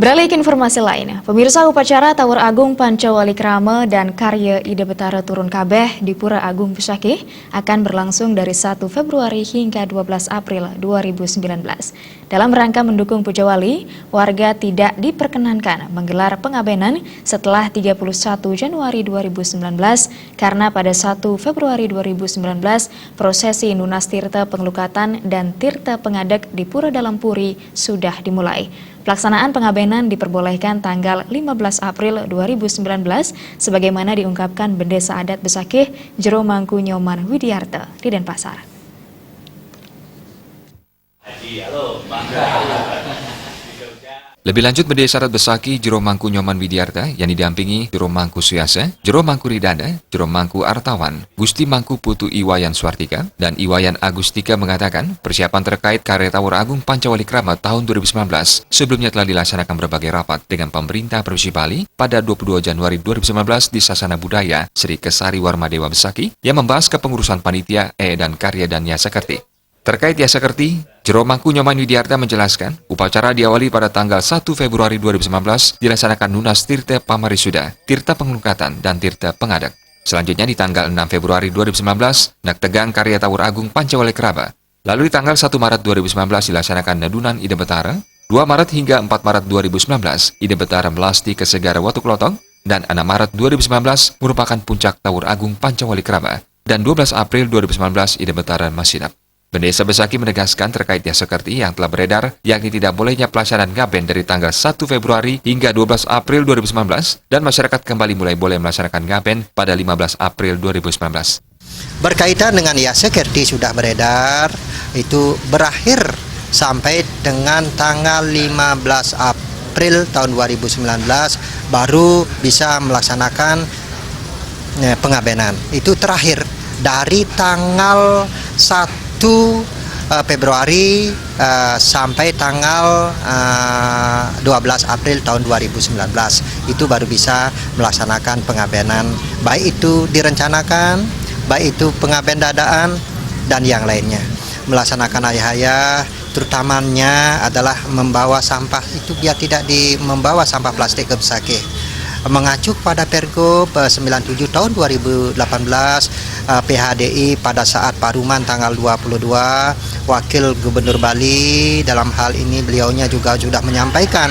Beralih ke informasi lain, pemirsa upacara Tower Agung Pancawalikrama dan Karya Ida Betara Turun Kabeh di Pura Agung Besakih akan berlangsung dari 1 Februari hingga 12 April 2019. Dalam rangka mendukung Puja Wali, warga tidak diperkenankan menggelar pengabenan setelah 31 Januari 2019 karena pada 1 Februari 2019 prosesi Nunas Tirta Pengelukatan dan Tirta Pengadek di Pura Dalam Puri sudah dimulai. Pelaksanaan pengabenan diperbolehkan tanggal 15 April 2019 sebagaimana diungkapkan Bendesa Adat Besakih Jero Mangku Nyoman Widiarta di Denpasar. Lebih lanjut, Bendesa Adat Besakih Jero Mangku Nyoman Widiarta yang didampingi Jero Mangku Suyasa, Jero Mangku Ridada, Jero Mangku Artawan, Gusti Mangku Putu Iwayan Swartika, dan Iwayan Agustika mengatakan persiapan terkait karya Tower Agung Pancawalikrama tahun 2019 sebelumnya telah dilaksanakan berbagai rapat dengan pemerintah Provinsi Bali pada 22 Januari 2019 di Sasana Budaya Sri Kesari Warmadewa Besakih yang membahas kepengurusan panitia dan karya dan Yasakerti. Terkait Yasakerti, Jero Mangku Nyoman Widiarta menjelaskan, upacara diawali pada tanggal 1 Februari 2019 dilaksanakan Nunas Tirta Pamarisuda, Tirta Pengelukatan, dan Tirta Pengadek. Selanjutnya di tanggal 6 Februari 2019, Nak Tegang karya Tower Agung Pancawalikrama. Lalu di tanggal 1 Maret 2019 dilaksanakan Nadunan Ida Betara, 2 Maret hingga 4 Maret 2019, Ida Betara melasti ke Segara Watu Kelotong, dan 6 Maret 2019 merupakan puncak Tower Agung Pancawalikrama, dan 12 April 2019 Ida Betara Masinap. Bendesa Besakih menegaskan terkait Yasakerti yang telah beredar, yakni tidak bolehnya pelaksanaan ngaben dari tanggal 1 Februari hingga 12 April 2019 dan masyarakat kembali mulai boleh melaksanakan ngaben pada 15 April 2019. Berkaitan dengan Yasakerti sudah beredar, itu berakhir sampai dengan tanggal 15 April tahun 2019 baru bisa melaksanakan pengabenan. Itu terakhir dari tanggal 1 Februari sampai tanggal 12 April tahun 2019 itu baru bisa melaksanakan pengabenan, baik itu direncanakan, baik itu pengaben dadaan dan yang lainnya. Melaksanakan ayah-ayah terutamanya adalah membawa sampah itu biar tidak membawa sampah plastik ke Besakih. Mengacu pada Pergub 97 tahun 2018 PHDI pada saat Paruman tanggal 22, Wakil Gubernur Bali dalam hal ini beliaunya juga sudah menyampaikan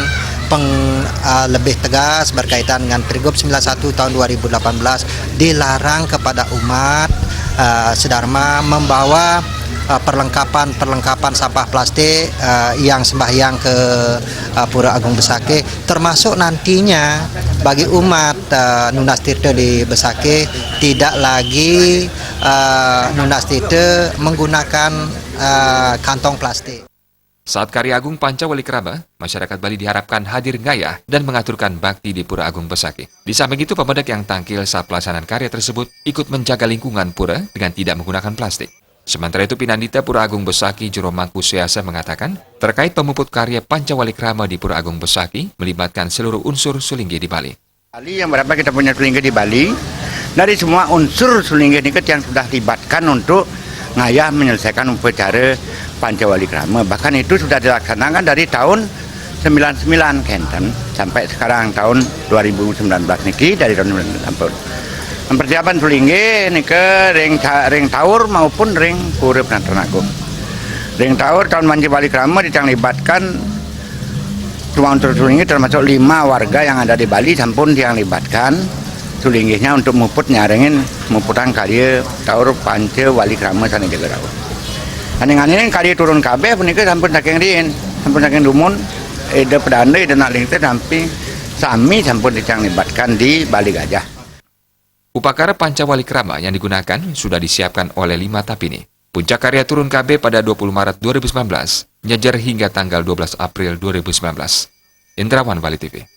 lebih tegas berkaitan dengan Pergub 91 tahun 2018 dilarang kepada umat sedharma membawa perlengkapan sampah plastik yang sembahyang ke Pura Agung Besakih, termasuk nantinya bagi umat Nunas Tirta di Besakih tidak lagi Nunas Tirta menggunakan kantong plastik. Saat karya Agung Pancawalikrama, masyarakat Bali diharapkan hadir ngayah dan mengaturkan bakti di Pura Agung Besakih. Di samping itu, pemudik yang tampil saat pelaksanaan karya tersebut ikut menjaga lingkungan pura dengan tidak menggunakan plastik. Sementara itu, Pinandita Pura Agung Besakih Jero Mangku Suyasa mengatakan, terkait pemuput karya Pancawalikrama di Pura Agung Besakih melibatkan seluruh unsur Sulinggi di Bali. Yang berapa kita punya Sulinggi di Bali, dari semua unsur Sulinggi yang sudah libatkan untuk ngayah menyelesaikan upacara Pancawalikrama. Bahkan itu sudah dilaksanakan dari tahun 99 Kenten sampai sekarang tahun 2019 niki dari tahun 99. Persiapan Sulinggi nika ring Tower maupun ring Pura Penantan Agung. Ring Tower tahun Pancawalikrama libatkan cuma untuk Sulinggi termasuk 5 warga yang ada di Bali sampun yang libatkan Sulingginya untuk muputan karya Tower Pancawalikrama sana jaga rawat. Dengan ini karya turun kabeh punika sampun saking dumun ida pedanda ida nak lingte sampai sami sampun libatkan di Bali Gajah. Upacara Pancawalikrama yang digunakan sudah disiapkan oleh 5 tapini. Puncak karya turun KB pada 20 Maret 2019, nyajar hingga tanggal 12 April 2019. Indrawan Bali TV.